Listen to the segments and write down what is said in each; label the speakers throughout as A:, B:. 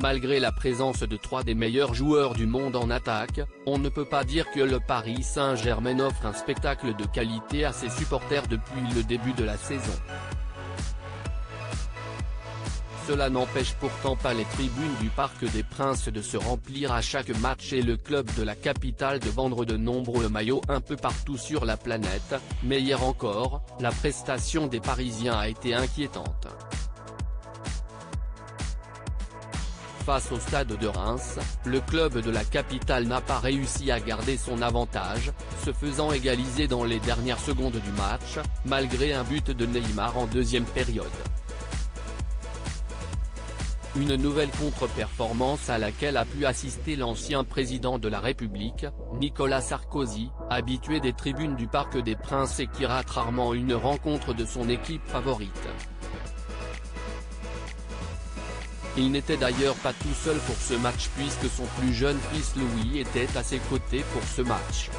A: Malgré la présence de 3 des meilleurs joueurs du monde en attaque, on ne peut pas dire que le Paris Saint-Germain offre un spectacle de qualité à ses supporters depuis le début de la saison. Cela n'empêche pourtant pas les tribunes du Parc des Princes de se remplir à chaque match et le club de la capitale de vendre de nombreux maillots un peu partout sur la planète, mais hier encore, la prestation des Parisiens a été inquiétante. Face au stade de Reims, le club de la capitale n'a pas réussi à garder son avantage, se faisant égaliser dans les dernières secondes du match, malgré un but de Neymar en deuxième période. Une nouvelle contre-performance à laquelle a pu assister l'ancien président de la République, Nicolas Sarkozy, habitué des tribunes du Parc des Princes et qui rate rarement une rencontre de son équipe favorite. Il n'était d'ailleurs pas tout seul pour ce match puisque son plus jeune fils Louis était à ses côtés pour ce match.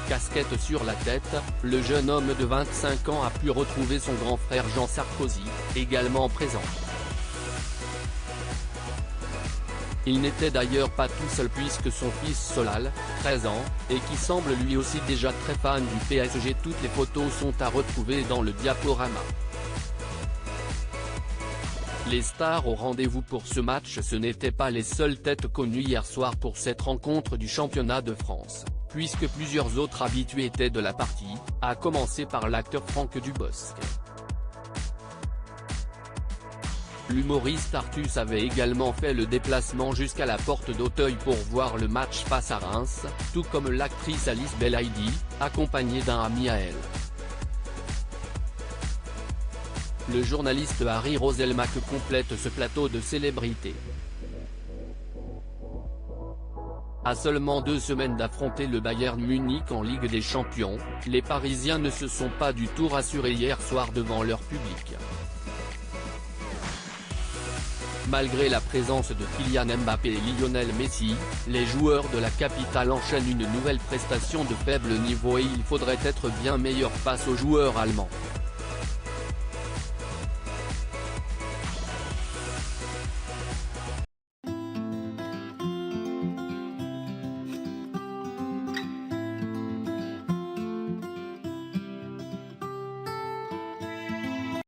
A: Casquette sur la tête, le jeune homme de 25 ans a pu retrouver son grand frère Jean Sarkozy, également présent. Il n'était d'ailleurs pas tout seul puisque son fils Solal, 13 ans, et qui semble lui aussi déjà très fan du PSG, toutes les photos sont à retrouver dans le diaporama. Les stars au rendez-vous pour ce match, ce n'étaient pas les seules têtes connues hier soir pour cette rencontre du championnat de France, puisque plusieurs autres habitués étaient de la partie, à commencer par l'acteur Franck Dubosc. L'humoriste Artus avait également fait le déplacement jusqu'à la porte d'Auteuil pour voir le match face à Reims, tout comme l'actrice Alice Belaïdi, accompagnée d'un ami à elle. Le journaliste Harry Roselmack complète ce plateau de célébrités. À seulement 2 semaines d'affronter le Bayern Munich en Ligue des Champions, les Parisiens ne se sont pas du tout rassurés hier soir devant leur public. Malgré la présence de Kylian Mbappé et Lionel Messi, les joueurs de la capitale enchaînent une nouvelle prestation de faible niveau et il faudrait être bien meilleur face aux joueurs allemands.